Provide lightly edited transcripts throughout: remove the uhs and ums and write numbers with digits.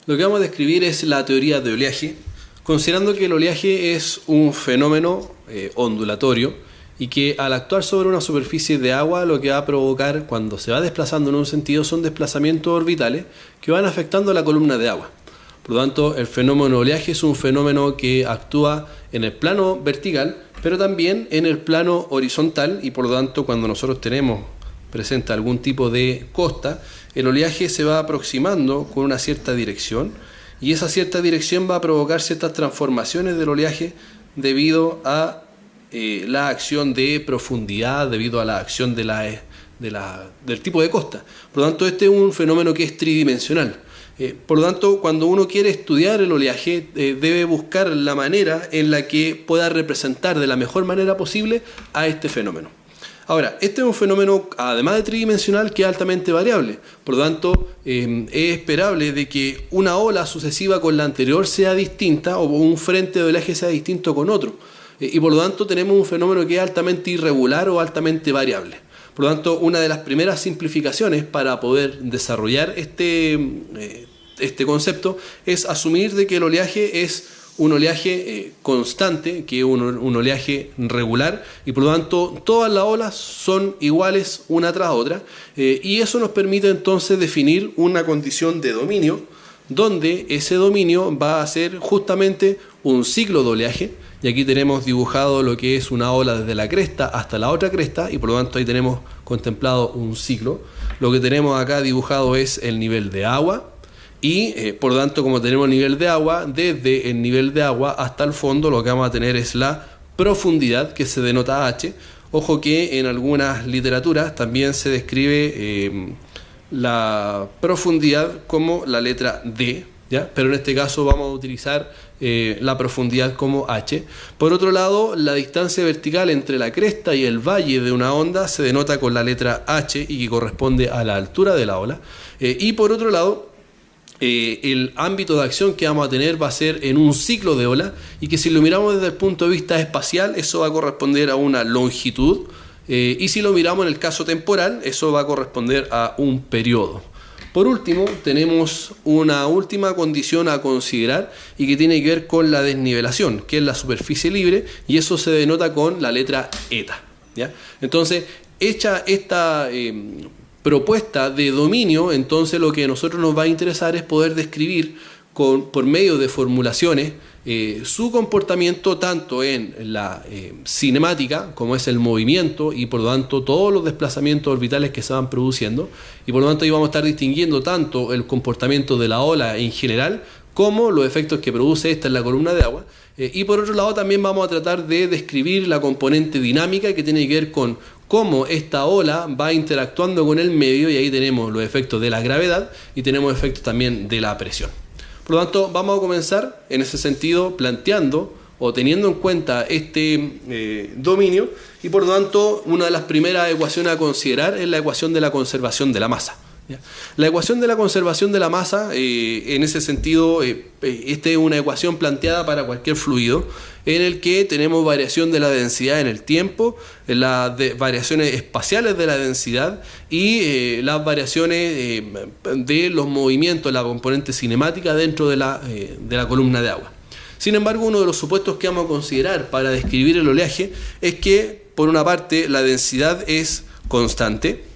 Lo que vamos a describir es la teoría de oleaje, considerando que el oleaje es un fenómeno ondulatorio y que al actuar sobre una superficie de agua lo que va a provocar cuando se va desplazando en un sentido son desplazamientos orbitales que van afectando a la columna de agua. Por lo tanto, el fenómeno oleaje es un fenómeno que actúa en el plano vertical, pero también en el plano horizontal, y por lo tanto cuando nosotros tenemos presente algún tipo de costa, el oleaje se va aproximando con una cierta dirección y esa cierta dirección va a provocar ciertas transformaciones del oleaje debido a la acción de profundidad, debido a la acción del tipo de costa. Por lo tanto, este es un fenómeno que es tridimensional. Por lo tanto, cuando uno quiere estudiar el oleaje, debe buscar la manera en la que pueda representar de la mejor manera posible a este fenómeno. Ahora, este es un fenómeno, además de tridimensional, que es altamente variable. Por lo tanto, es esperable de que una ola sucesiva con la anterior sea distinta o un frente de oleaje sea distinto con otro. Y por lo tanto tenemos un fenómeno que es altamente irregular o altamente variable. Por lo tanto, una de las primeras simplificaciones para poder desarrollar este concepto es asumir de que el oleaje es un oleaje constante, que es un oleaje regular, y por lo tanto todas las olas son iguales una tras otra, y eso nos permite entonces definir una condición de dominio, donde ese dominio va a ser justamente un ciclo de oleaje, y aquí tenemos dibujado lo que es una ola desde la cresta hasta la otra cresta, y por lo tanto ahí tenemos contemplado un ciclo. Lo que tenemos acá dibujado es el nivel de agua, y por lo tanto, como tenemos nivel de agua, desde el nivel de agua hasta el fondo lo que vamos a tener es la profundidad, que se denota H. Ojo que en algunas literaturas también se describe la profundidad como la letra D, ¿ya? Pero en este caso vamos a utilizar la profundidad como H. Por otro lado, la distancia vertical entre la cresta y el valle de una onda se denota con la letra H y que corresponde a la altura de la ola. Y por otro lado, el ámbito de acción que vamos a tener va a ser en un ciclo de ola, y que si lo miramos desde el punto de vista espacial, eso va a corresponder a una longitud, y si lo miramos en el caso temporal, eso va a corresponder a un periodo. Por último, tenemos una última condición a considerar y que tiene que ver con la desnivelación, que es la superficie libre, y eso se denota con la letra eta, ¿ya? Entonces, hecha esta propuesta de dominio, entonces lo que a nosotros nos va a interesar es poder describir por medio de formulaciones su comportamiento tanto en la cinemática, como es el movimiento, y por lo tanto todos los desplazamientos orbitales que se van produciendo, y por lo tanto ahí vamos a estar distinguiendo tanto el comportamiento de la ola en general como los efectos que produce esta en la columna de agua. Y por otro lado también vamos a tratar de describir la componente dinámica, que tiene que ver con cómo esta ola va interactuando con el medio, y ahí tenemos los efectos de la gravedad y tenemos efectos también de la presión. Por lo tanto, vamos a comenzar en ese sentido planteando o teniendo en cuenta este dominio, y por lo tanto una de las primeras ecuaciones a considerar es la ecuación de la conservación de la masa. ¿Ya? La ecuación de la conservación de la masa, en ese sentido, esta es una ecuación planteada para cualquier fluido, en el que tenemos variación de la densidad en el tiempo, las variaciones espaciales de la densidad y las variaciones de los movimientos, la componente cinemática dentro de la columna de agua. Sin embargo, uno de los supuestos que vamos a considerar para describir el oleaje es que, por una parte, la densidad es constante,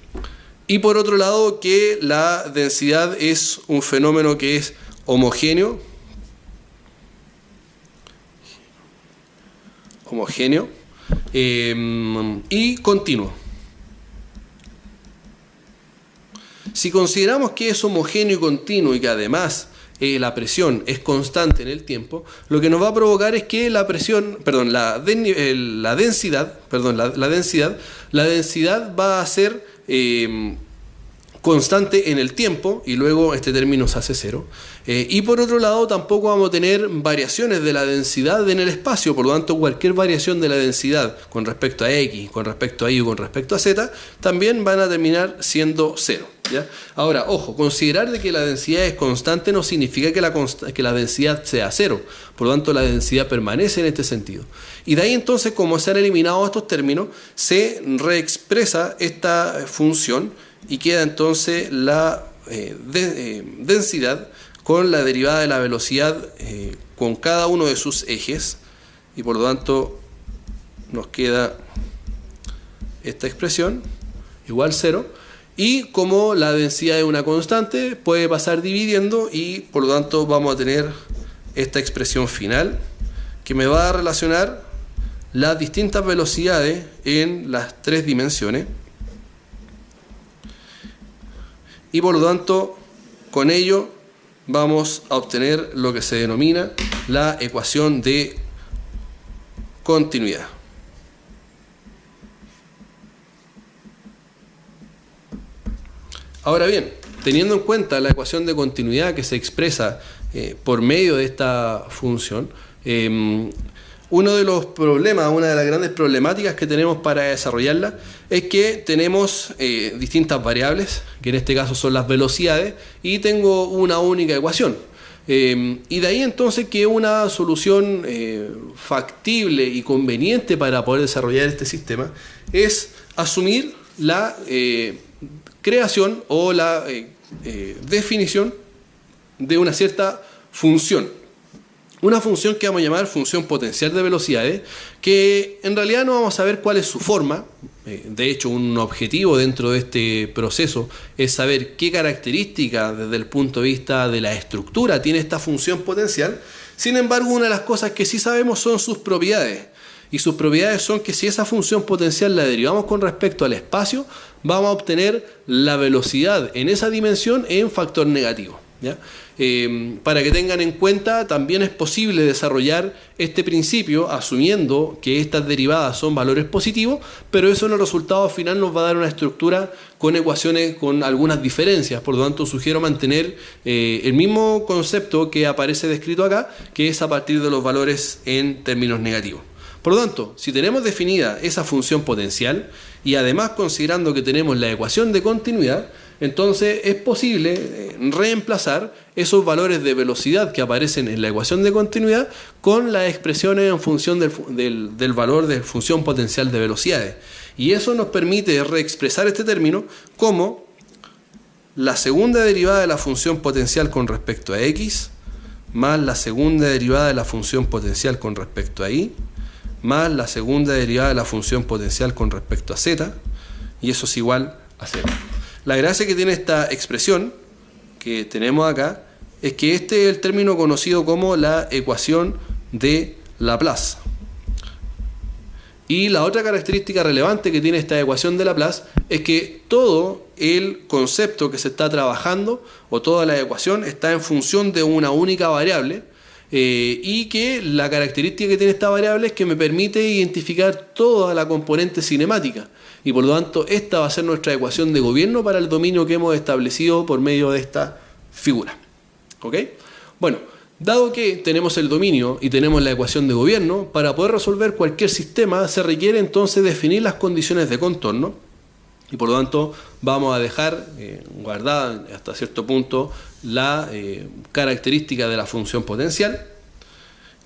y por otro lado que la densidad es un fenómeno que es homogéneo y continuo. Si consideramos que es homogéneo y continuo y que además la presión es constante en el tiempo, lo que nos va a provocar es que la densidad va a ser constante en el tiempo, y luego este término se hace cero. Y por otro lado tampoco vamos a tener variaciones de la densidad en el espacio, por lo tanto cualquier variación de la densidad con respecto a X, con respecto a Y o con respecto a Z también van a terminar siendo cero, ¿ya? Ahora, ojo, considerar de que la densidad es constante no significa que la densidad sea cero, por lo tanto la densidad permanece en este sentido. Y de ahí entonces, como se han eliminado estos términos, se reexpresa esta función y queda entonces la densidad con la derivada de la velocidad con cada uno de sus ejes, y por lo tanto nos queda esta expresión igual 0, y como la densidad es una constante puede pasar dividiendo, y por lo tanto vamos a tener esta expresión final que me va a relacionar las distintas velocidades en las tres dimensiones, y por lo tanto con ello vamos a obtener lo que se denomina la ecuación de continuidad. Ahora bien, teniendo en cuenta la ecuación de continuidad que se expresa por medio de esta función, uno de los problemas, una de las grandes problemáticas que tenemos para desarrollarla es que tenemos distintas variables, que en este caso son las velocidades, y tengo una única ecuación. Y de ahí entonces que una solución factible y conveniente para poder desarrollar este sistema es asumir la creación o la definición de una cierta función. Una función que vamos a llamar función potencial de velocidades, que en realidad no vamos a ver cuál es su forma. De hecho, un objetivo dentro de este proceso es saber qué características desde el punto de vista de la estructura tiene esta función potencial. Sin embargo, una de las cosas que sí sabemos son sus propiedades. Y sus propiedades son que si esa función potencial la derivamos con respecto al espacio, vamos a obtener la velocidad en esa dimensión en factor negativo, ¿ya? Para que tengan en cuenta, también es posible desarrollar este principio asumiendo que estas derivadas son valores positivos, pero eso en el resultado final nos va a dar una estructura con ecuaciones con algunas diferencias. Por lo tanto, sugiero mantener el mismo concepto que aparece descrito acá, que es a partir de los valores en términos negativos. Por lo tanto, si tenemos definida esa función potencial y además considerando que tenemos la ecuación de continuidad, entonces es posible reemplazar esos valores de velocidad que aparecen en la ecuación de continuidad con las expresiones en función del valor de función potencial de velocidades. Y eso nos permite reexpresar este término como la segunda derivada de la función potencial con respecto a x más la segunda derivada de la función potencial con respecto a y más la segunda derivada de la función potencial con respecto a z, y eso es igual a 0. La gracia que tiene esta expresión que tenemos acá es que este es el término conocido como la ecuación de Laplace. Y la otra característica relevante que tiene esta ecuación de Laplace es que todo el concepto que se está trabajando o toda la ecuación está en función de una única variable, y que la característica que tiene esta variable es que me permite identificar toda la componente cinemática, y por lo tanto esta va a ser nuestra ecuación de gobierno para el dominio que hemos establecido por medio de esta figura. ¿Ok? Bueno, dado que tenemos el dominio y tenemos la ecuación de gobierno, para poder resolver cualquier sistema se requiere entonces definir las condiciones de contorno, y por lo tanto vamos a dejar guardada hasta cierto punto la característica de la función potencial,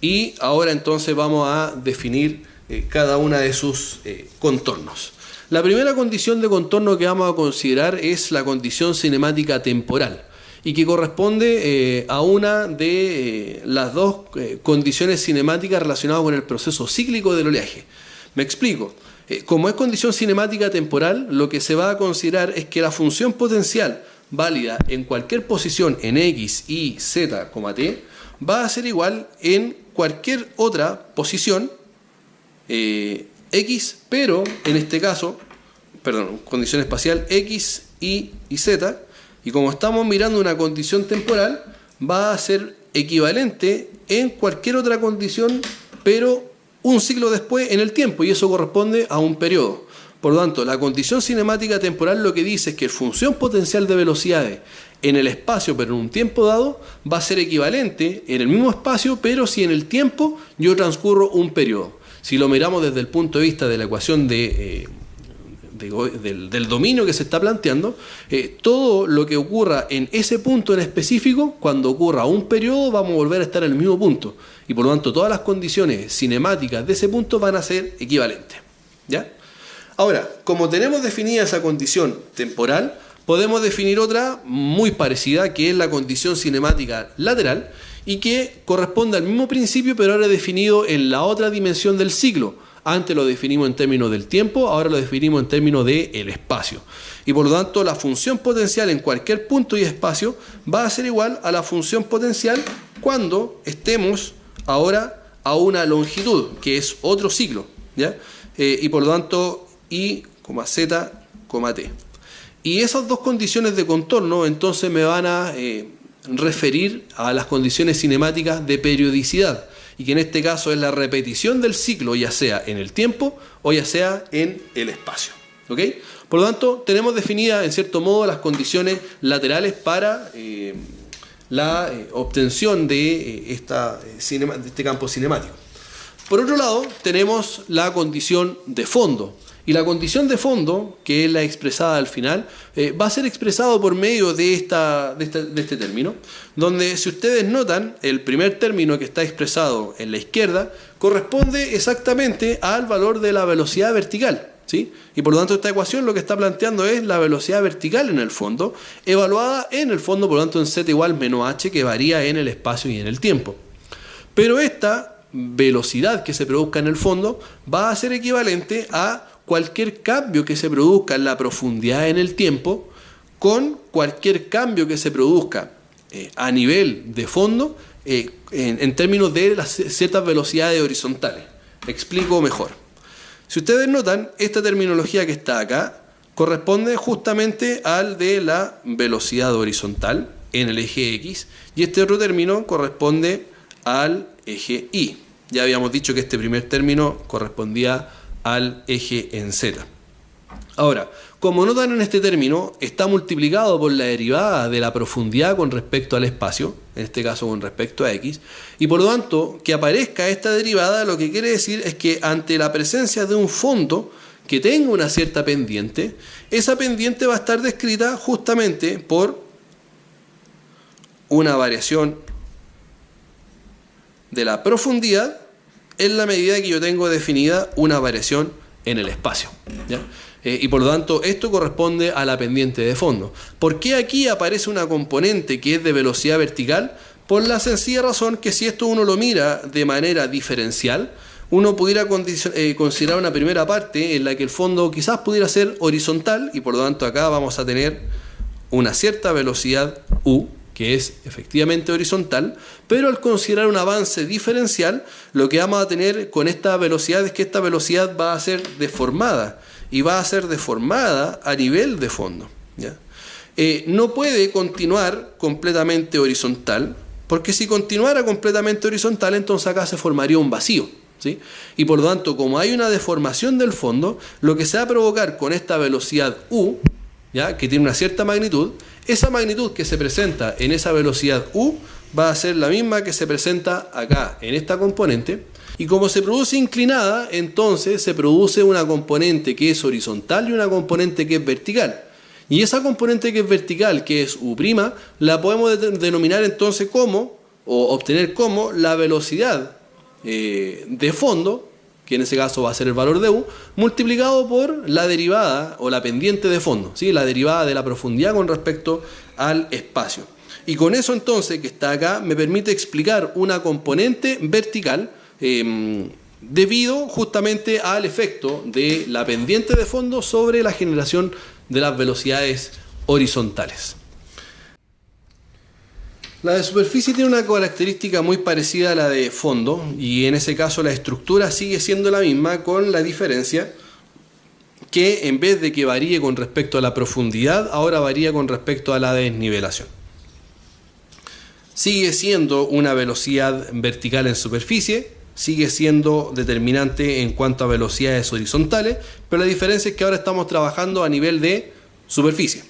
y ahora entonces vamos a definir cada una de sus contornos. La primera condición de contorno que vamos a considerar es la condición cinemática temporal, y que corresponde a una de las dos condiciones cinemáticas relacionadas con el proceso cíclico del oleaje. Me explico. Como es condición cinemática temporal, lo que se va a considerar es que la función potencial válida en cualquier posición en x, y, z, t va a ser igual en cualquier otra posición x, pero en este caso, condición espacial x, y z, y como estamos mirando una condición temporal, va a ser equivalente en cualquier otra condición, pero un ciclo después en el tiempo, y eso corresponde a un periodo. Por lo tanto, la condición cinemática temporal lo que dice es que la función potencial de velocidades en el espacio, pero en un tiempo dado, va a ser equivalente en el mismo espacio, pero si en el tiempo yo transcurro un periodo. Si lo miramos desde el punto de vista de la ecuación del dominio que se está planteando, todo lo que ocurra en ese punto en específico, cuando ocurra un periodo, vamos a volver a estar en el mismo punto. Y por lo tanto, todas las condiciones cinemáticas de ese punto van a ser equivalentes. ¿Ya? Ahora, como tenemos definida esa condición temporal, podemos definir otra muy parecida, que es la condición cinemática lateral, y que corresponde al mismo principio, pero ahora definido en la otra dimensión del ciclo. Antes lo definimos en términos del tiempo, ahora lo definimos en términos del espacio. Y por lo tanto, la función potencial en cualquier punto y espacio va a ser igual a la función potencial cuando estemos ahora a una longitud, que es otro ciclo, ¿ya? Y por lo tanto, I, Z, T. Y esas dos condiciones de contorno entonces me van a referir a las condiciones cinemáticas de periodicidad, y que en este caso es la repetición del ciclo, ya sea en el tiempo o ya sea en el espacio. ¿Ok? Por lo tanto, tenemos definidas en cierto modo las condiciones laterales para la obtención de este campo cinemático. Por otro lado, tenemos la condición de fondo. Y la condición de fondo, que es la expresada al final, va a ser expresado por medio de este término, donde si ustedes notan, el primer término que está expresado en la izquierda corresponde exactamente al valor de la velocidad vertical, ¿sí? Y por lo tanto esta ecuación lo que está planteando es la velocidad vertical en el fondo, evaluada en el fondo, por lo tanto en z igual menos h, que varía en el espacio y en el tiempo. Pero esta velocidad que se produzca en el fondo va a ser equivalente a cualquier cambio que se produzca en la profundidad en el tiempo con cualquier cambio que se produzca a nivel de fondo en términos de las ciertas velocidades horizontales. Explico mejor. Si ustedes notan, esta terminología que está acá corresponde justamente al de la velocidad horizontal en el eje X, y este otro término corresponde al eje Y. Ya habíamos dicho que este primer término correspondía al eje en Z. Ahora, como notan en este término, está multiplicado por la derivada de la profundidad con respecto al espacio, en este caso con respecto a X, y por lo tanto, que aparezca esta derivada lo que quiere decir es que ante la presencia de un fondo que tenga una cierta pendiente, esa pendiente va a estar descrita justamente por una variación de la profundidad en la medida que yo tengo definida una variación en el espacio, ¿ya? Y por lo tanto esto corresponde a la pendiente de fondo. ¿Por qué aquí aparece una componente que es de velocidad vertical? Por la sencilla razón que si esto uno lo mira de manera diferencial, uno pudiera considerar una primera parte en la que el fondo quizás pudiera ser horizontal, y por lo tanto acá vamos a tener una cierta velocidad U, que es efectivamente horizontal, pero al considerar un avance diferencial, lo que vamos a tener con esta velocidad es que esta velocidad va a ser deformada, y va a ser deformada a nivel de fondo, ¿ya? No puede continuar completamente horizontal, porque si continuara completamente horizontal, entonces acá se formaría un vacío, ¿sí? Y por lo tanto, como hay una deformación del fondo, lo que se va a provocar con esta velocidad U, ¿ya? Que tiene una cierta magnitud, esa magnitud que se presenta en esa velocidad U va a ser la misma que se presenta acá en esta componente, y como se produce inclinada, entonces se produce una componente que es horizontal y una componente que es vertical. Y esa componente que es vertical, que es U', la podemos denominar entonces como, o obtener como, la velocidad de fondo, que en ese caso va a ser el valor de U, multiplicado por la derivada o la pendiente de fondo, ¿sí? La derivada de la profundidad con respecto al espacio. Y con eso entonces, que está acá, me permite explicar una componente vertical debido justamente al efecto de la pendiente de fondo sobre la generación de las velocidades horizontales. La de superficie tiene una característica muy parecida a la de fondo, y en ese caso la estructura sigue siendo la misma, con la diferencia que en vez de que varíe con respecto a la profundidad, ahora varía con respecto a la desnivelación. Sigue siendo una velocidad vertical en superficie, sigue siendo determinante en cuanto a velocidades horizontales, pero la diferencia es que ahora estamos trabajando a nivel de superficie.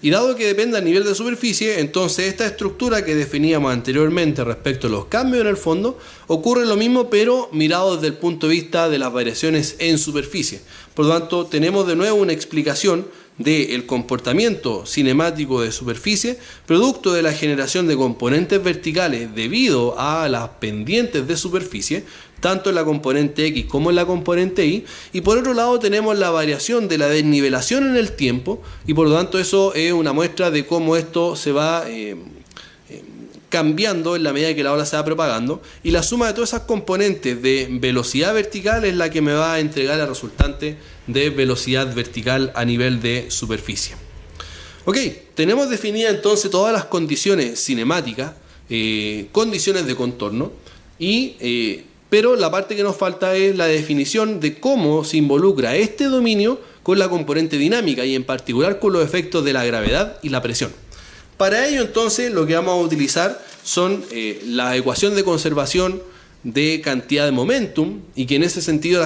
Y dado que depende a nivel de superficie, entonces esta estructura que definíamos anteriormente respecto a los cambios en el fondo, ocurre lo mismo pero mirado desde el punto de vista de las variaciones en superficie. Por lo tanto, tenemos de nuevo una explicación del comportamiento cinemático de superficie, producto de la generación de componentes verticales debido a las pendientes de superficie, tanto en la componente X como en la componente Y, y por otro lado tenemos la variación de la desnivelación en el tiempo, y por lo tanto eso es una muestra de cómo esto se va cambiando en la medida que la ola se va propagando, y la suma de todas esas componentes de velocidad vertical es la que me va a entregar la resultante de velocidad vertical a nivel de superficie. Ok, tenemos definidas entonces todas las condiciones cinemáticas, condiciones de contorno, pero la parte que nos falta es la definición de cómo se involucra este dominio con la componente dinámica y en particular con los efectos de la gravedad y la presión. Para ello entonces lo que vamos a utilizar son la ecuación de conservación de cantidad de momentum, y que en ese sentido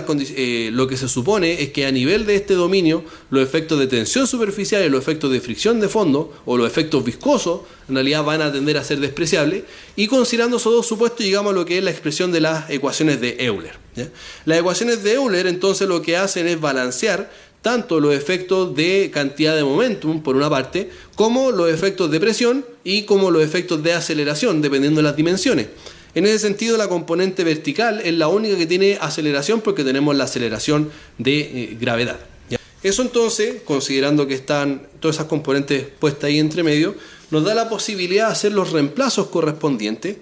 lo que se supone es que a nivel de este dominio los efectos de tensión superficial y los efectos de fricción de fondo o los efectos viscosos en realidad van a tender a ser despreciables, y considerando esos dos supuestos llegamos a lo que es la expresión de las ecuaciones de Euler, ¿ya? Las ecuaciones de Euler entonces lo que hacen es balancear tanto los efectos de cantidad de momentum, por una parte, como los efectos de presión y como los efectos de aceleración, dependiendo de las dimensiones. En ese sentido, la componente vertical es la única que tiene aceleración porque tenemos la aceleración de gravedad. ¿Ya? Eso entonces, considerando que están todas esas componentes puestas ahí entre medio, nos da la posibilidad de hacer los reemplazos correspondientes,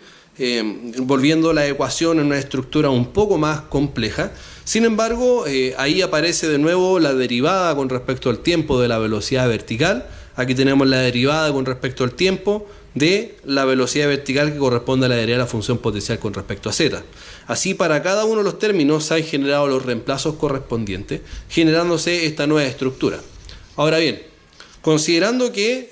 volviendo la ecuación en una estructura un poco más compleja. Sin embargo, ahí aparece de nuevo la derivada con respecto al tiempo de la velocidad vertical. Aquí tenemos la derivada con respecto al tiempo de la velocidad vertical que corresponde a la derivada de la función potencial con respecto a z. Así, para cada uno de los términos se han generado los reemplazos correspondientes, generándose esta nueva estructura. Ahora bien, considerando que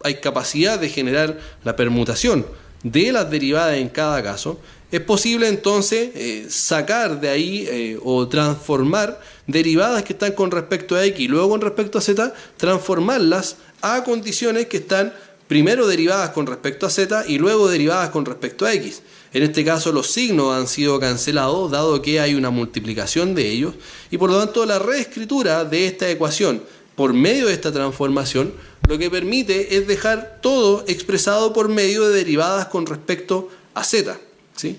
hay capacidad de generar la permutación de las derivadas en cada caso, es posible entonces sacar de ahí o transformar derivadas que están con respecto a X y luego con respecto a Z, transformarlas a condiciones que están primero derivadas con respecto a Z y luego derivadas con respecto a X. En este caso los signos han sido cancelados dado que hay una multiplicación de ellos, y por lo tanto la reescritura de esta ecuación por medio de esta transformación lo que permite es dejar todo expresado por medio de derivadas con respecto a Z, ¿sí?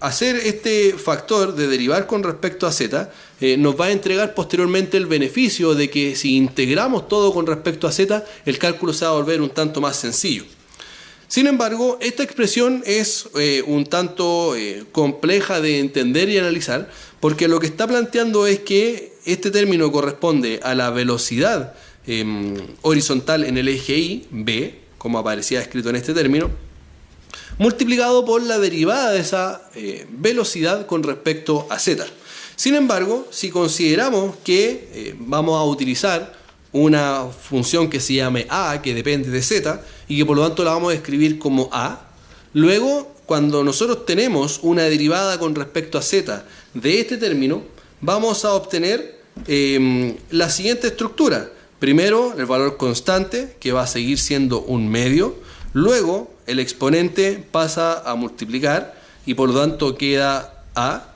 Hacer este factor de derivar con respecto a Z nos va a entregar posteriormente el beneficio de que si integramos todo con respecto a Z, el cálculo se va a volver un tanto más sencillo. Sin embargo, esta expresión es un tanto compleja de entender y analizar, porque lo que está planteando es que este término corresponde a la velocidad horizontal en el eje Y, B, como aparecía escrito en este término, multiplicado por la derivada de esa velocidad con respecto a Z. Sin embargo, si consideramos que vamos a utilizar una función que se llame A, que depende de Z, y que por lo tanto la vamos a escribir como A, luego cuando nosotros tenemos una derivada con respecto a Z de este término, vamos a obtener la siguiente estructura. Primero, el valor constante, que va a seguir siendo un medio. Luego, el exponente pasa a multiplicar y por lo tanto queda A.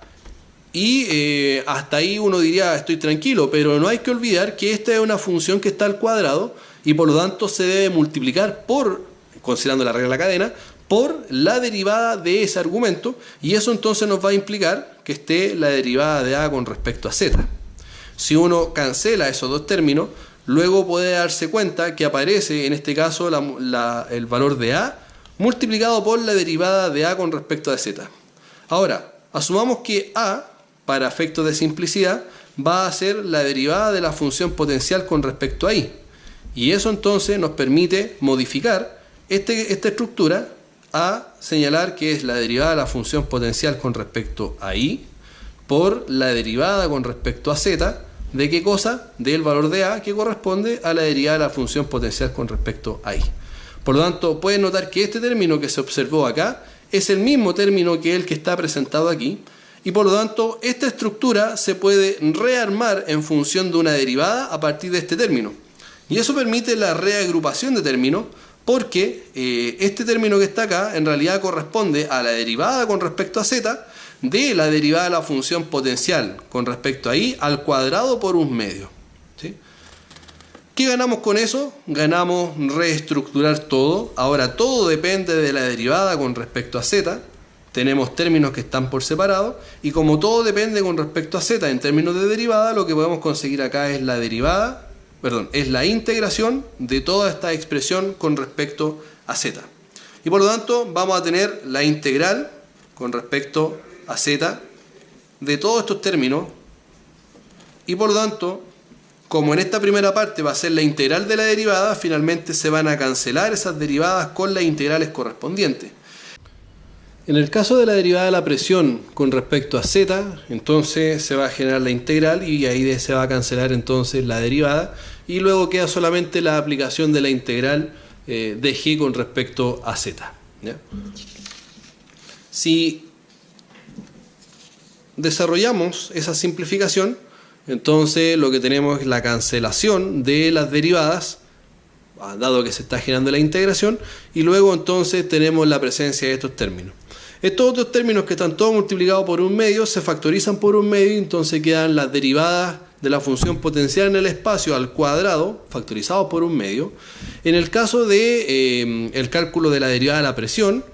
Y hasta ahí uno diría, estoy tranquilo, pero no hay que olvidar que esta es una función que está al cuadrado y por lo tanto se debe multiplicar por, considerando la regla de la cadena, por la derivada de ese argumento, y eso entonces nos va a implicar que esté la derivada de A con respecto a Z. Si uno cancela esos dos términos, luego puede darse cuenta que aparece en este caso el valor de A multiplicado por la derivada de A con respecto a Z. Ahora, asumamos que A, para efectos de simplicidad, va a ser la derivada de la función potencial con respecto a Y. Y eso entonces nos permite modificar esta estructura a señalar que es la derivada de la función potencial con respecto a Y por la derivada con respecto a Z. ¿De qué cosa? Del valor de A, que corresponde a la derivada de la función potencial con respecto a Y. Por lo tanto, pueden notar que este término que se observó acá es el mismo término que el que está presentado aquí, y por lo tanto esta estructura se puede rearmar en función de una derivada a partir de este término. Y eso permite la reagrupación de términos, porque este término que está acá en realidad corresponde a la derivada con respecto a Z de la derivada de la función potencial con respecto a Y al cuadrado por un medio, ¿sí? ¿Qué ganamos con eso? Ganamos reestructurar todo. Ahora todo depende de la derivada con respecto a z. Tenemos términos que están por separado, y como todo depende con respecto a z en términos de derivada, lo que podemos conseguir acá es la derivada, es la integración de toda esta expresión con respecto a z. Y por lo tanto vamos a tener la integral con respecto a z de todos estos términos, y por lo tanto, como en esta primera parte va a ser la integral de la derivada, finalmente se van a cancelar esas derivadas con las integrales correspondientes. En el caso de la derivada de la presión con respecto a z, entonces se va a generar la integral y ahí se va a cancelar entonces la derivada, y luego queda solamente la aplicación de la integral de g con respecto a z, ¿ya? Si desarrollamos esa simplificación, entonces lo que tenemos es la cancelación de las derivadas, dado que se está generando la integración, y luego entonces tenemos la presencia de estos términos. Estos otros términos, que están todos multiplicados por un medio, se factorizan por un medio, y entonces quedan las derivadas de la función potencial en el espacio al cuadrado, factorizados por un medio. En el caso de el cálculo de la derivada de la presión,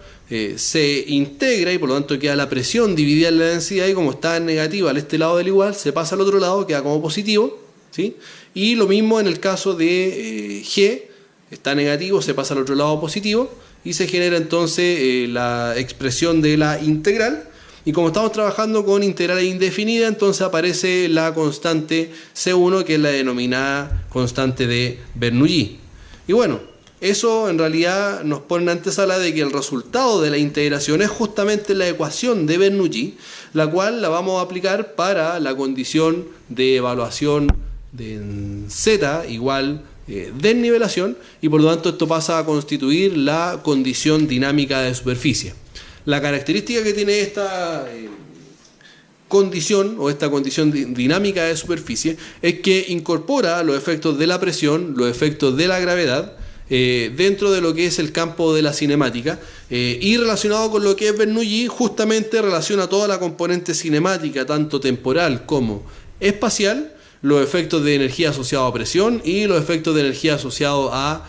se integra y por lo tanto queda la presión dividida en la densidad, y como está en negativa al este lado del igual, se pasa al otro lado, queda como positivo, ¿sí? Y lo mismo en el caso de G, está negativo, se pasa al otro lado positivo, y se genera entonces la expresión de la integral. Y como estamos trabajando con integrales indefinidas, entonces aparece la constante C1, que es la denominada constante de Bernoulli. Y bueno, eso en realidad nos pone en antesala de que el resultado de la integración es justamente la ecuación de Bernoulli, la cual la vamos a aplicar para la condición de evaluación de z igual desnivelación, y por lo tanto esto pasa a constituir la condición dinámica de superficie. La característica que tiene esta condición o esta condición dinámica de superficie es que incorpora los efectos de la presión, los efectos de la gravedad dentro de lo que es el campo de la cinemática, y relacionado con lo que es Bernoulli, justamente relaciona toda la componente cinemática, tanto temporal como espacial, los efectos de energía asociados a presión y los efectos de energía asociados a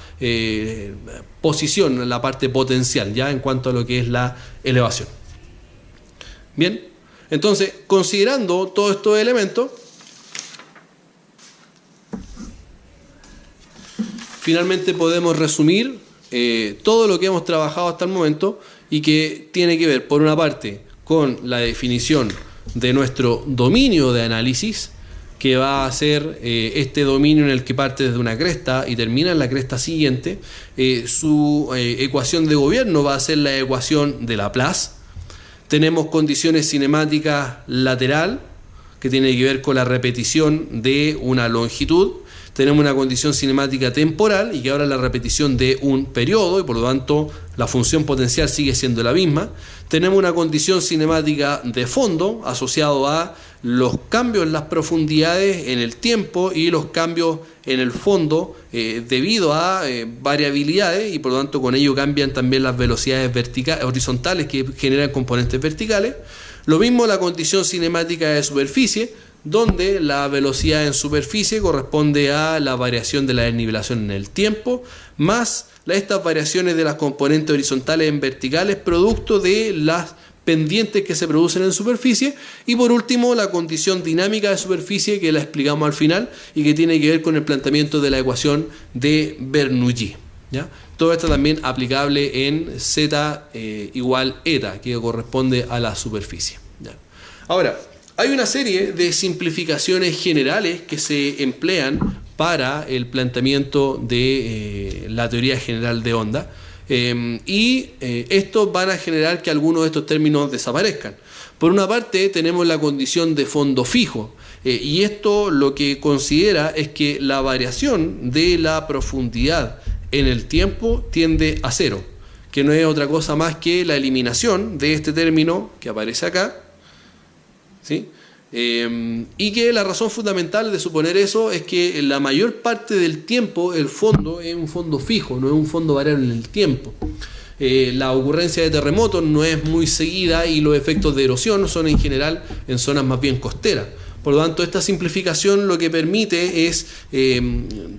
posición, la parte potencial, ya en cuanto a lo que es la elevación. Bien, entonces, considerando todos estos elementos, finalmente podemos resumir todo lo que hemos trabajado hasta el momento, y que tiene que ver, por una parte, con la definición de nuestro dominio de análisis, que va a ser este dominio en el que parte desde una cresta y termina en la cresta siguiente. Su ecuación de gobierno va a ser la ecuación de Laplace. Tenemos condiciones cinemáticas lateral, que tiene que ver con la repetición de una longitud. Tenemos una condición cinemática temporal, y que ahora es la repetición de un periodo, y por lo tanto la función potencial sigue siendo la misma. Tenemos una condición cinemática de fondo, asociado a los cambios en las profundidades en el tiempo y los cambios en el fondo debido a variabilidades, y por lo tanto con ello cambian también las velocidades horizontales que generan componentes verticales. Lo mismo la condición cinemática de superficie, donde la velocidad en superficie corresponde a la variación de la desnivelación en el tiempo, más estas variaciones de las componentes horizontales en verticales, producto de las pendientes que se producen en superficie. Y por último, la condición dinámica de superficie, que la explicamos al final y que tiene que ver con el planteamiento de la ecuación de Bernoulli, ¿ya? Todo esto también aplicable en z igual eta, que corresponde a la superficie, ¿ya? Ahora, hay una serie de simplificaciones generales que se emplean para el planteamiento de la teoría general de onda, y estos van a generar que algunos de estos términos desaparezcan. Por una parte tenemos la condición de fondo fijo, y esto lo que considera es que la variación de la profundidad en el tiempo tiende a cero, que no es otra cosa más que la eliminación de este término que aparece acá, ¿sí? Y que la razón fundamental de suponer eso es que la mayor parte del tiempo el fondo es un fondo fijo, no es un fondo variable en el tiempo. La ocurrencia de terremotos no es muy seguida, y los efectos de erosión son en general en zonas más bien costeras. Por Por lo tanto, esta simplificación lo que permite es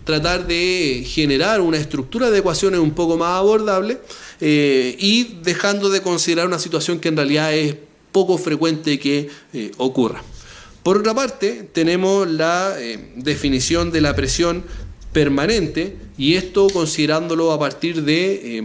tratar de generar una estructura de ecuaciones un poco más abordable y dejando de considerar una situación que en realidad es poco frecuente que ocurra. Por otra parte, tenemos la definición de la presión permanente, y esto considerándolo a partir de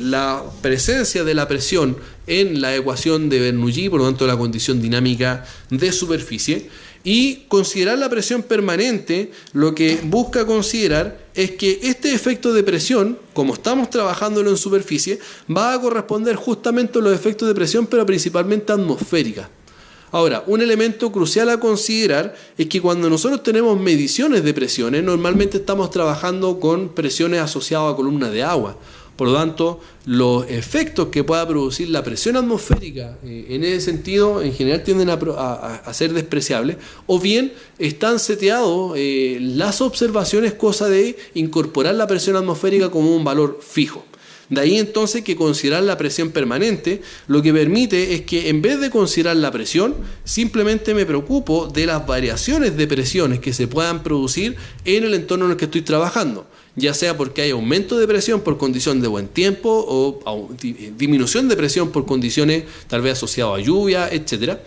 la presencia de la presión en la ecuación de Bernoulli, por lo tanto la condición dinámica de superficie. Y considerar la presión permanente lo que busca considerar es que este efecto de presión, como estamos trabajándolo en superficie, va a corresponder justamente a los efectos de presión, pero principalmente atmosférica. Ahora, un elemento crucial a considerar es que cuando nosotros tenemos mediciones de presiones, normalmente estamos trabajando con presiones asociadas a columnas de agua. Por lo tanto, los efectos que pueda producir la presión atmosférica en ese sentido, en general tienden a ser despreciables, o bien están seteados las observaciones, cosa de incorporar la presión atmosférica como un valor fijo. De ahí entonces que considerar la presión permanente lo que permite es que en vez de considerar la presión, simplemente me preocupo de las variaciones de presiones que se puedan producir en el entorno en el que estoy trabajando, ya sea porque hay aumento de presión por condición de buen tiempo o disminución de presión por condiciones tal vez asociadas a lluvia, etc.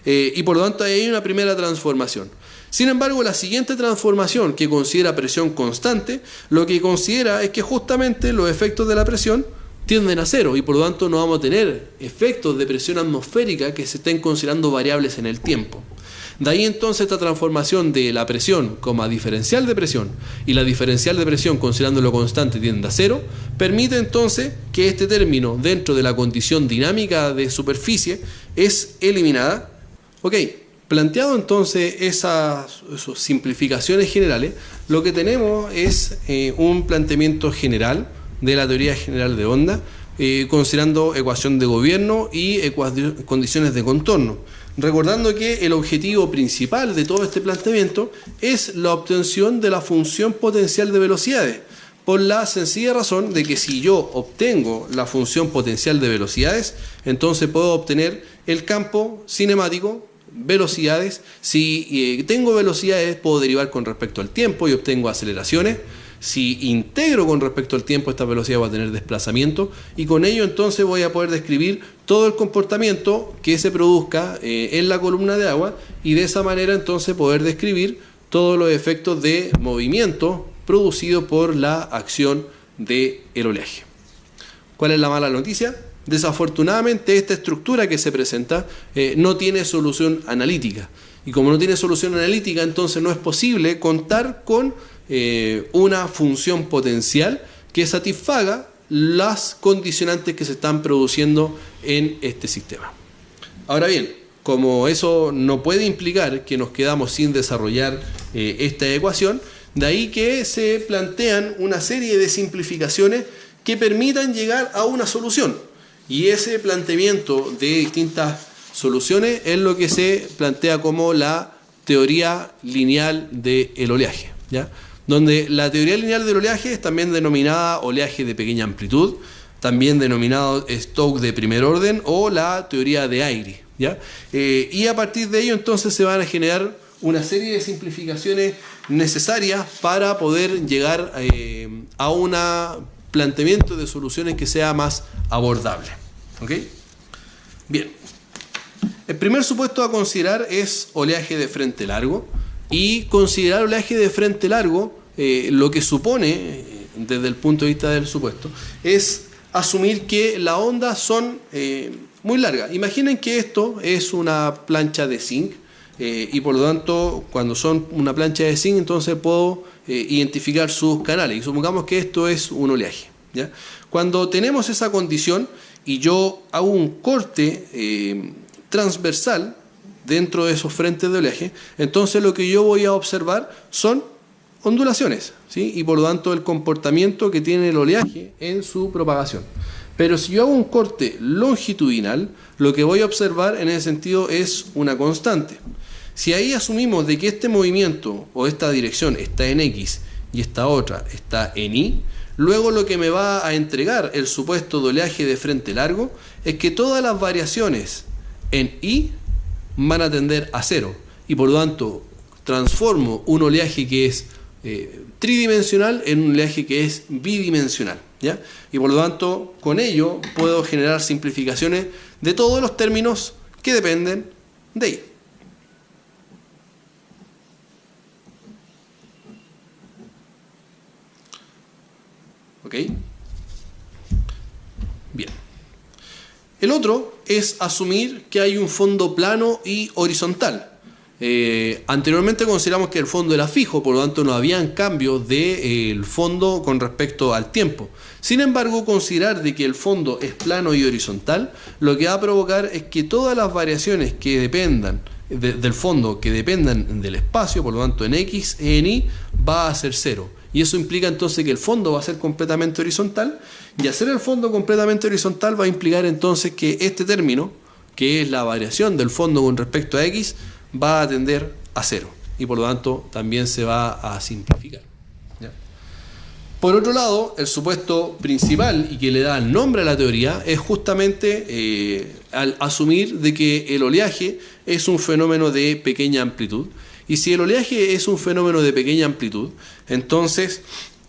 Y por lo tanto ahí hay una primera transformación. Sin embargo, la siguiente transformación, que considera presión constante, lo que considera es que justamente los efectos de la presión tienden a cero y por lo tanto no vamos a tener efectos de presión atmosférica que se estén considerando variables en el tiempo. De ahí entonces esta transformación de la presión como diferencial de presión y la diferencial de presión considerándolo constante tiende a cero, permite entonces que este término dentro de la condición dinámica de superficie es eliminada. Ok. Planteado entonces esas simplificaciones generales, lo que tenemos es un planteamiento general de la teoría general de onda, considerando ecuación de gobierno y condiciones de contorno. Recordando que el objetivo principal de todo este planteamiento es la obtención de la función potencial de velocidades, por la sencilla razón de que si yo obtengo la función potencial de velocidades, entonces puedo obtener el campo cinemático, velocidades. Si tengo velocidades, puedo derivar con respecto al tiempo y obtengo aceleraciones. Si integro con respecto al tiempo, esta velocidad va a tener desplazamiento y con ello entonces voy a poder describir todo el comportamiento que se produzca en la columna de agua y de esa manera entonces poder describir todos los efectos de movimiento producidos por la acción del oleaje. ¿Cuál es la mala noticia? Desafortunadamente esta estructura que se presenta no tiene solución analítica y como no tiene solución analítica entonces no es posible contar con una función potencial que satisfaga las condicionantes que se están produciendo en este sistema. Ahora bien, como eso no puede implicar que nos quedamos sin desarrollar esta ecuación, de ahí que se plantean una serie de simplificaciones que permitan llegar a una solución. Y ese planteamiento de distintas soluciones es lo que se plantea como la teoría lineal del oleaje, ¿ya? Donde la teoría lineal del oleaje es también denominada oleaje de pequeña amplitud, también denominado Stokes de primer orden o la teoría de Airy, ¿ya? Y a partir de ello entonces se van a generar una serie de simplificaciones necesarias para poder llegar a un planteamiento de soluciones que sea más abordable. ¿Ok? Bien. El primer supuesto a considerar es oleaje de frente largo. Y considerar oleaje de frente largo, lo que supone, desde el punto de vista del supuesto, es asumir que las ondas son muy largas. Imaginen que esto es una plancha de zinc y por lo tanto, cuando son una plancha de zinc, entonces puedo identificar sus canales. Y supongamos que esto es un oleaje, ¿ya? Cuando tenemos esa condición y yo hago un corte transversal dentro de esos frentes de oleaje, entonces lo que yo voy a observar son ondulaciones, ¿sí? Y por lo tanto el comportamiento que tiene el oleaje en su propagación. Pero si yo hago un corte longitudinal, lo que voy a observar en ese sentido es una constante. Si ahí asumimos de que este movimiento o esta dirección está en X y esta otra está en Y, luego lo que me va a entregar el supuesto de oleaje de frente largo es que todas las variaciones en Y van a tender a cero y por lo tanto transformo un oleaje que es tridimensional en un oleaje que es bidimensional, ¿ya? Y por lo tanto con ello puedo generar simplificaciones de todos los términos que dependen de I. ¿Ok? Bien. El otro es asumir que hay un fondo plano y horizontal. Anteriormente consideramos que el fondo era fijo, por lo tanto no habían cambios del fondo con respecto al tiempo. Sin embargo, considerar de que el fondo es plano y horizontal, lo que va a provocar es que todas las variaciones que dependan del fondo, que dependan del espacio, por lo tanto en X, en Y, va a ser cero. Y eso implica entonces que el fondo va a ser completamente horizontal, y hacer el fondo completamente horizontal va a implicar entonces que este término, que es la variación del fondo con respecto a X, va a tender a cero, y por lo tanto también se va a simplificar, ¿ya? Por otro lado, el supuesto principal y que le da nombre a la teoría es justamente al asumir de que el oleaje es un fenómeno de pequeña amplitud. Y si el oleaje es un fenómeno de pequeña amplitud, entonces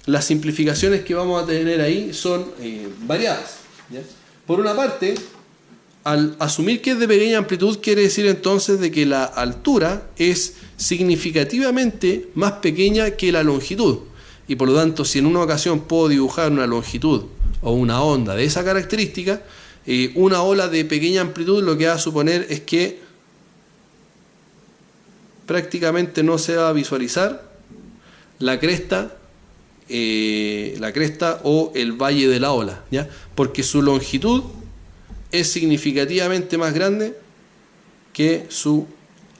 las simplificaciones que vamos a tener ahí son variadas, ¿ya? Por una parte, al asumir que es de pequeña amplitud, quiere decir entonces de que la altura es significativamente más pequeña que la longitud. Y por lo tanto, si en una ocasión puedo dibujar una longitud o una onda de esa característica, una ola de pequeña amplitud lo que va a suponer es que prácticamente no se va a visualizar la cresta o el valle de la ola, ¿ya? Porque su longitud es significativamente más grande que su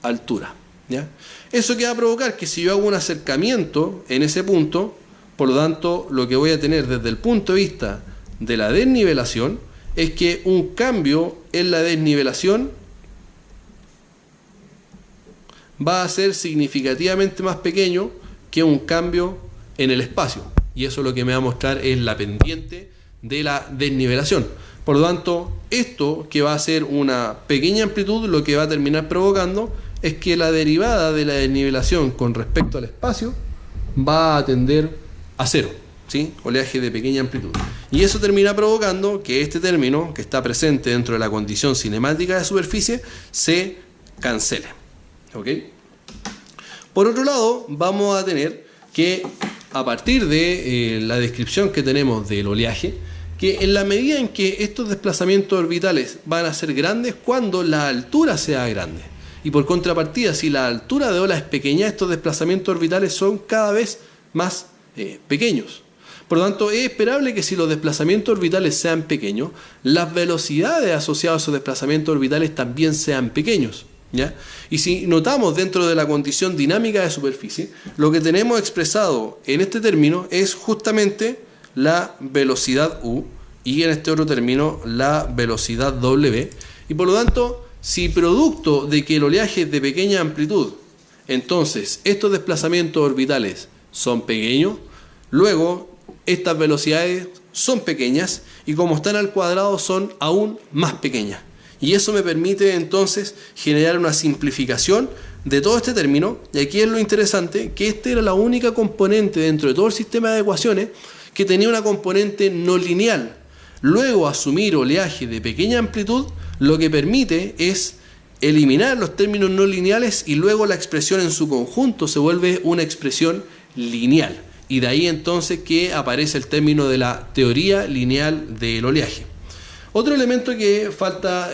altura, ¿ya? Eso que va a provocar que si yo hago un acercamiento en ese punto, por lo tanto lo que voy a tener desde el punto de vista de la desnivelación es que un cambio en la desnivelación va a ser significativamente más pequeño que un cambio en el espacio, y eso lo que me va a mostrar es la pendiente de la desnivelación. Por lo tanto, esto que va a ser una pequeña amplitud, lo que va a terminar provocando es que la derivada de la desnivelación con respecto al espacio va a tender a cero, ¿sí? Oleaje de pequeña amplitud. Y eso termina provocando que este término, que está presente dentro de la condición cinemática de superficie, se cancele, ¿ok? Por otro lado, vamos a tener que, a partir de la descripción que tenemos del oleaje, que en la medida en que estos desplazamientos orbitales van a ser grandes cuando la altura sea grande. Y por contrapartida, si la altura de ola es pequeña, estos desplazamientos orbitales son cada vez más pequeños. Por lo tanto, es esperable que si los desplazamientos orbitales sean pequeños, las velocidades asociadas a esos desplazamientos orbitales también sean pequeños, ¿ya? Y si notamos dentro de la condición dinámica de superficie, lo que tenemos expresado en este término es justamente la velocidad U y en este otro término la velocidad W. Y por lo tanto, si producto de que el oleaje es de pequeña amplitud, entonces estos desplazamientos orbitales son pequeños, luego estas velocidades son pequeñas y como están al cuadrado son aún más pequeñas. Y eso me permite entonces generar una simplificación de todo este término. Y aquí es lo interesante, que esta era la única componente dentro de todo el sistema de ecuaciones que tenía una componente no lineal. Luego, asumir oleaje de pequeña amplitud lo que permite es eliminar los términos no lineales y luego la expresión en su conjunto se vuelve una expresión lineal. Y de ahí entonces que aparece el término de la teoría lineal del oleaje. Otro elemento que falta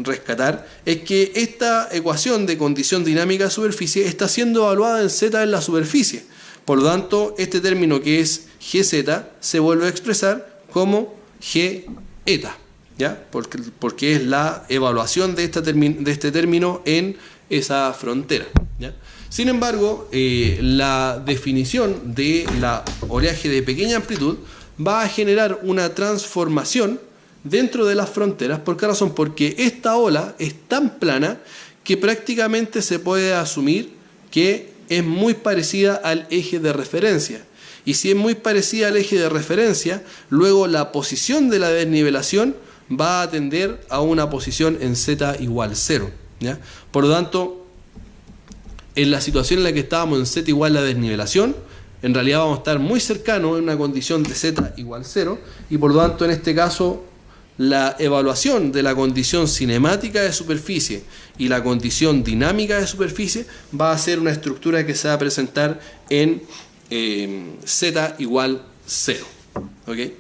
rescatar es que esta ecuación de condición dinámica de superficie está siendo evaluada en Z en la superficie. Por lo tanto, este término que es Gz se vuelve a expresar como G eta, ¿ya? Porque es la evaluación de este término en esa frontera, ¿ya? Sin embargo, la definición de la oleaje de pequeña amplitud va a generar una transformación dentro de las fronteras. ¿Por qué razón? Porque esta ola es tan plana que prácticamente se puede asumir que es muy parecida al eje de referencia. Y si es muy parecida al eje de referencia, luego la posición de la desnivelación va a tender a una posición en z igual 0, ¿ya? Por lo tanto, en la situación en la que estábamos en z igual a la desnivelación, en realidad vamos a estar muy cercanos en una condición de z igual 0, y por lo tanto en este caso la evaluación de la condición cinemática de superficie y la condición dinámica de superficie va a ser una estructura que se va a presentar en z igual 0. ¿Okay?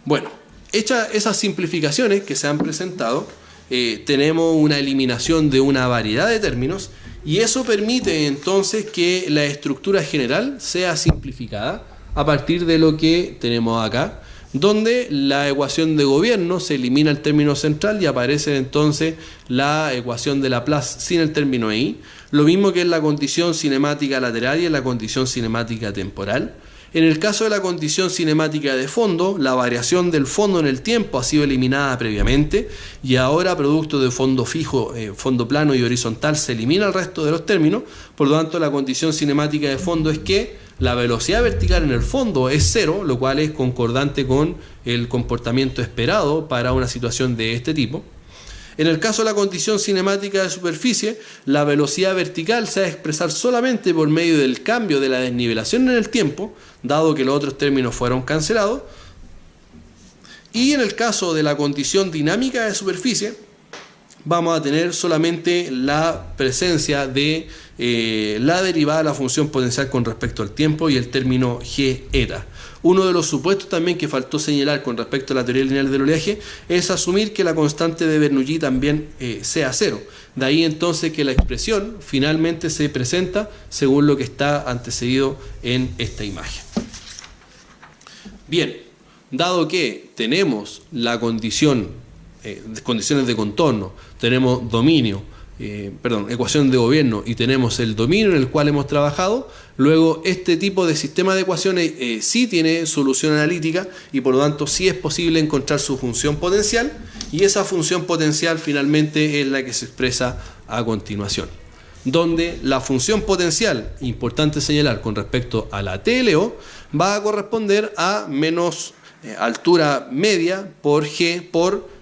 Bueno, hechas esas simplificaciones que se han presentado, tenemos una eliminación de una variedad de términos, y eso permite entonces que la estructura general sea simplificada a partir de lo que tenemos acá, donde la ecuación de gobierno se elimina el término central y aparece entonces la ecuación de Laplace sin el término i, lo mismo que en la condición cinemática lateral y en la condición cinemática temporal. En el caso de la condición cinemática de fondo, la variación del fondo en el tiempo ha sido eliminada previamente, y ahora, producto de fondo fijo, fondo plano y horizontal, se elimina el resto de los términos. Por lo tanto, la condición cinemática de fondo es que la velocidad vertical en el fondo es 0, lo cual es concordante con el comportamiento esperado para una situación de este tipo. En el caso de la condición cinemática de superficie, la velocidad vertical se va a expresar solamente por medio del cambio de la desnivelación en el tiempo, dado que los otros términos fueron cancelados. Y en el caso de la condición dinámica de superficie, vamos a tener solamente la presencia de la derivada de la función potencial con respecto al tiempo y el término g eta. Uno de los supuestos también que faltó señalar con respecto a la teoría lineal del oleaje es asumir que la constante de Bernoulli también sea 0. De ahí entonces que la expresión finalmente se presenta según lo que está antecedido en esta imagen. Bien, dado que tenemos la condición, condiciones de contorno, tenemos dominio, ecuación de gobierno, y tenemos el dominio en el cual hemos trabajado, luego este tipo de sistema de ecuaciones sí tiene solución analítica, y por lo tanto sí es posible encontrar su función potencial, y esa función potencial finalmente es la que se expresa a continuación, donde la función potencial, importante señalar con respecto a la TLO, va a corresponder a menos altura media por G por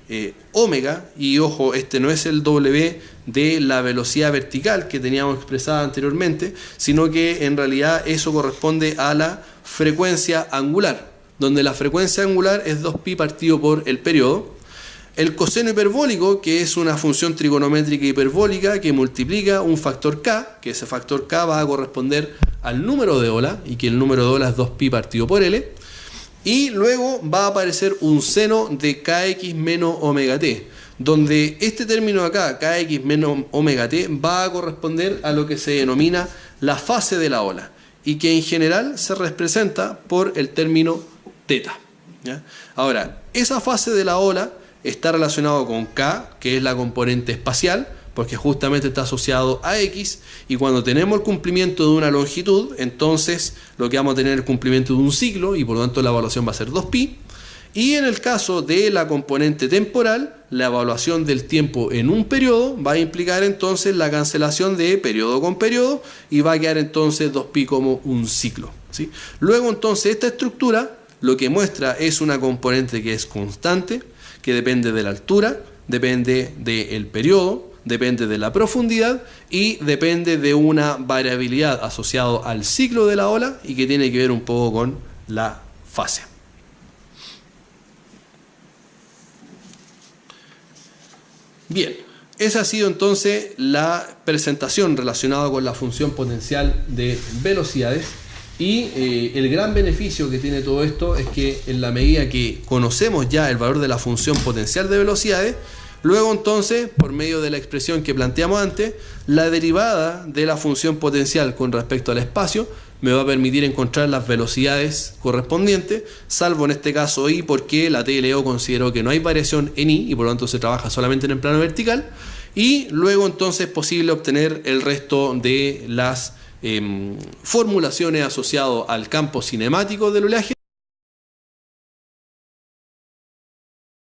omega, y ojo, este no es el W de la velocidad vertical que teníamos expresada anteriormente, sino que en realidad eso corresponde a la frecuencia angular, donde la frecuencia angular es 2pi partido por el periodo. El coseno hiperbólico, que es una función trigonométrica hiperbólica que multiplica un factor k, que ese factor k va a corresponder al número de ola, y que el número de ola es 2pi partido por L. Y luego va a aparecer un seno de kx menos omega t, donde este término acá, kx menos omega t, va a corresponder a lo que se denomina la fase de la ola, y que en general se representa por el término teta. ¿Ya? Ahora, esa fase de la ola está relacionado con k, que es la componente espacial, porque justamente está asociado a x, y cuando tenemos el cumplimiento de una longitud, entonces lo que vamos a tener es el cumplimiento de un ciclo, y por lo tanto la evaluación va a ser 2pi. Y en el caso de la componente temporal, la evaluación del tiempo en un periodo va a implicar entonces la cancelación de periodo con periodo, y va a quedar entonces 2pi como un ciclo, ¿sí? Luego entonces esta estructura lo que muestra es una componente que es constante, que depende de la altura, depende del periodo, depende de la profundidad y depende de una variabilidad asociada al ciclo de la ola, y que tiene que ver un poco con la fase. Bien, esa ha sido entonces la presentación relacionada con la función potencial de velocidades, y el gran beneficio que tiene todo esto es que en la medida que conocemos ya el valor de la función potencial de velocidades, luego entonces, por medio de la expresión que planteamos antes, la derivada de la función potencial con respecto al espacio me va a permitir encontrar las velocidades correspondientes, salvo en este caso i, porque la TLO consideró que no hay variación en i, y por lo tanto se trabaja solamente en el plano vertical, y luego entonces es posible obtener el resto de las formulaciones asociadas al campo cinemático del oleaje.